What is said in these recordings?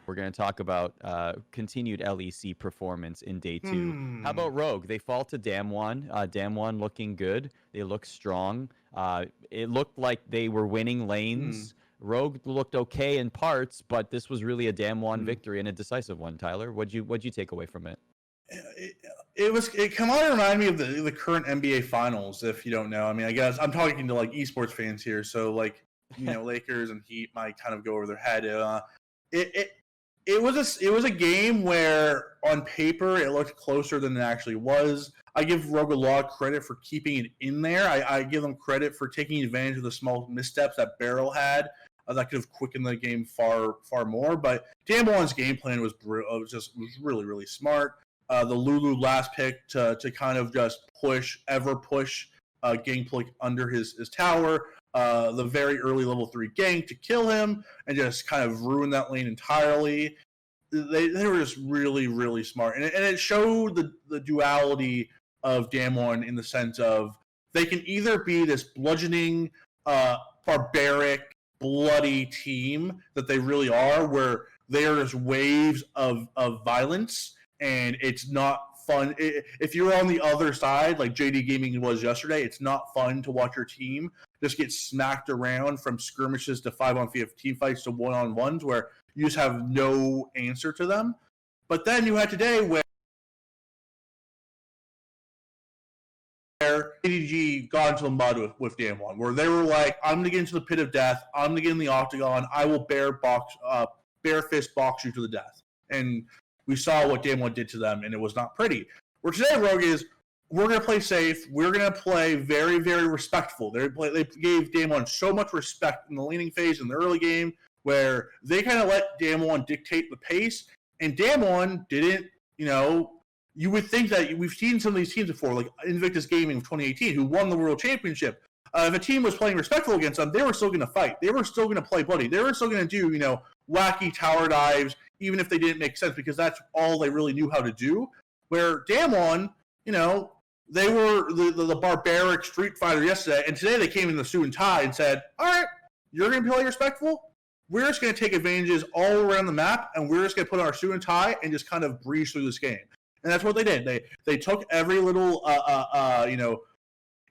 We're going to talk about continued LEC performance in day 2. How about Rogue? They fall to Damwon. Damwon looking good. They look strong. It looked like they were winning lanes. Rogue looked okay in parts, but this was really a Damwon victory and a decisive one. Tyler, what'd you take away from it? It kind of reminded me of the current NBA Finals. If you don't know, I mean, I guess I'm talking to like esports fans here, so like Lakers and Heat might kind of go over their head. It was a game where on paper it looked closer than it actually was. I give Rogue a lot of credit for keeping it in there. I give them credit for taking advantage of the small missteps that Barrel had that could have quickened the game far more. But Damwon's game plan was really, really smart. The Lulu last pick to kind of just push Gangplank under his tower. The very early level 3 gank to kill him and just kind of ruin that lane entirely. They were just really, really smart. And it showed the duality of Damwon in the sense of they can either be this bludgeoning, barbaric, bloody team that they really are, where they are just waves of violence, and it's not fun. If you're on the other side, like JD Gaming was yesterday, it's not fun to watch your team just get smacked around from skirmishes to 5-on-5 team fights to 1-on-1s where you just have no answer to them. But then you had today where ADG got into the mud with Damwon, where they were like, I'm going to get into the pit of death. I'm going to get in the octagon. I will bare fist box you to the death. And we saw what Damwon did to them, and it was not pretty. Where today, Rogue is, we're going to play safe. We're going to play very, very respectful. They gave Damwon so much respect in the laning phase in the early game, where they kind of let Damwon dictate the pace, and Damwon didn't, you would think that we've seen some of these teams before, like Invictus Gaming of 2018, who won the World Championship. If a team was playing respectful against them, they were still going to fight. They were still going to play bloody. They were still going to do, wacky tower dives, even if they didn't make sense, because that's all they really knew how to do. Where Damwon, they were the barbaric street fighter yesterday, and today they came in the suit and tie and said, all right, you're going to play respectful? We're just going to take advantages all around the map, and we're just going to put on our suit and tie and just kind of breeze through this game. And that's what they did. They took every little,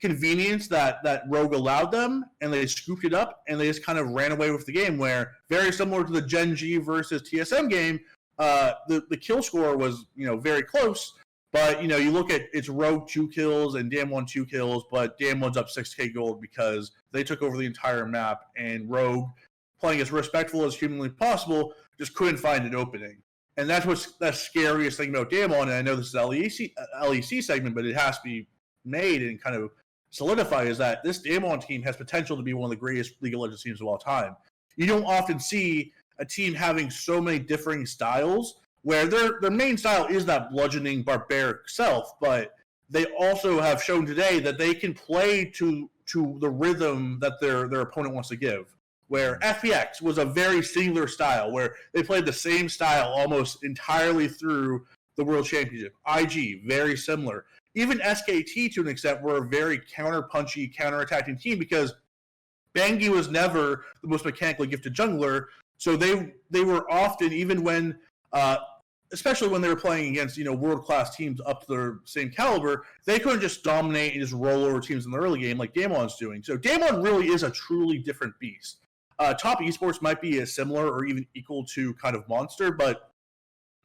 convenience that Rogue allowed them, and they scooped it up, and they just kind of ran away with the game, where very similar to the Gen G versus TSM game, the kill score was, very close. But, you look at it's Rogue 2 kills and Damwon 2 kills, but Damwon's up 6k gold because they took over the entire map, and Rogue, playing as respectful as humanly possible, just couldn't find an opening. And that's what's the scariest thing about Damwon, and I know this is LEC segment, but it has to be made and kind of solidified, is that this Damwon team has potential to be one of the greatest League of Legends teams of all time. You don't often see a team having so many differing styles, where their main style is that bludgeoning barbaric self, but they also have shown today that they can play to the rhythm that their opponent wants to give. Where FPX was a very singular style, where they played the same style almost entirely through the World Championship. IG, very similar. Even SKT, to an extent, were a very counter-punchy, counter-attacking team, because Bangi was never the most mechanically gifted jungler, so they were often, even when, especially when they were playing against, world-class teams up to their same caliber, they couldn't just dominate and just roll over teams in the early game like Damwon's doing. So Damwon really is a truly different beast. Top Esports might be a similar or even equal to kind of monster, but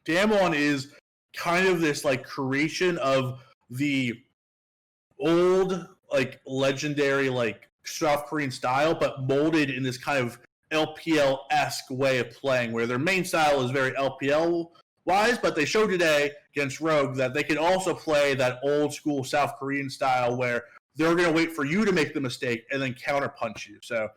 Damwon is kind of this like creation of the old, like legendary, like South Korean style, but molded in this kind of LPL-esque way of playing, where their main style is very LPL-wise, but they showed today against Rogue that they can also play that old school South Korean style where they're going to wait for you to make the mistake and then counterpunch you. So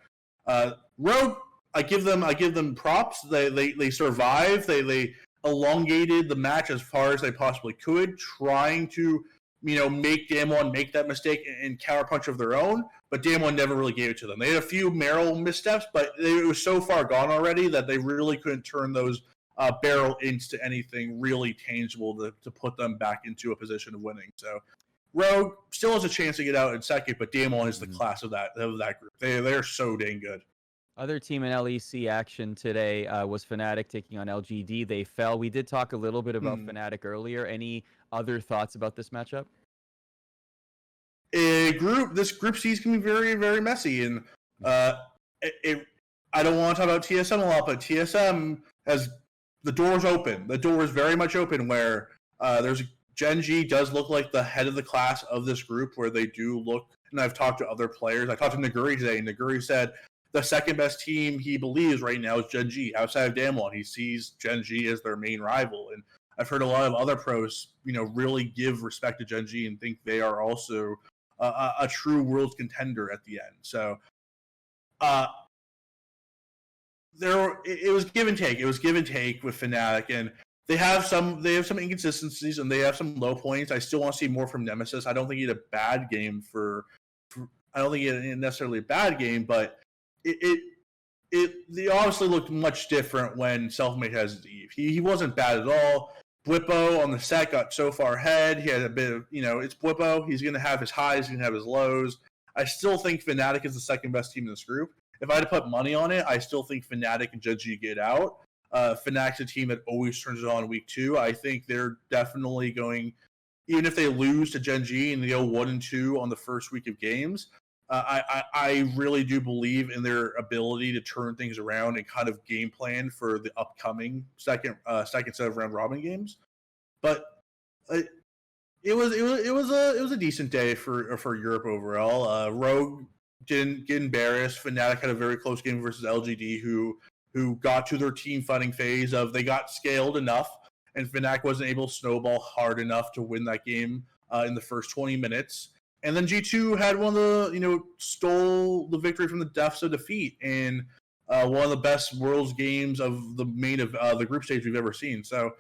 Rogue, I give them props. They survived. They elongated the match as far as they possibly could, trying to make Damwon make that mistake and counterpunch of their own. But Damwon never really gave it to them. They had a few Meryl missteps, but it was so far gone already that they really couldn't turn those barrel into anything really tangible to put them back into a position of winning. So Rogue still has a chance to get out in second, but Damwon is the class of that group. They're so dang good. Other team in LEC action today was Fnatic taking on LGD. They fell. We did talk a little bit about Fnatic earlier. Any other thoughts about this matchup? This group C is going to be very, very messy, and I don't want to talk about TSM a lot, but TSM has the doors open. The door is very much open. Where there's Gen G does look like the head of the class of this group, where they do look. And I've talked to other players. I talked to Naguri today, and Naguri said the second best team he believes right now is Gen G outside of Damwon. He sees Gen G as their main rival, and I've heard a lot of other pros, really give respect to Gen G and think they are also a true world contender at the end. So, it was give and take. It was give and take with Fnatic, and they have some inconsistencies and they have some low points. I still want to see more from Nemesis. I don't think he had a bad game I don't think he had necessarily a bad game, but they obviously looked much different when Selfmade has his Eve. He wasn't bad at all. Bwipo on the set got so far ahead. He had a bit of, it's Bwipo. He's going to have his highs, he's going to have his lows. I still think Fnatic is the second best team in this group. If I had to put money on it, I still think Fnatic and Gen G get out. Fnatic's a team that always turns it on week 2. I think they're definitely going, even if they lose to Gen G and they go 1-2 on the first week of games, I really do believe in their ability to turn things around and kind of game plan for the upcoming second set of round robin games. But it was a decent day for Europe overall. Rogue didn't get embarrassed. Fnatic had a very close game versus LGD, who got to their team fighting phase of they got scaled enough, and Fnatic wasn't able to snowball hard enough to win that game in the first 20 minutes. And then G2 had one of the, stole the victory from the depths of defeat in one of the best Worlds games of the the group stage we've ever seen. So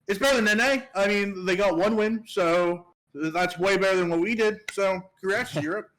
it's better than NA. I mean, they got one win, so that's way better than what we did. So congrats to Europe.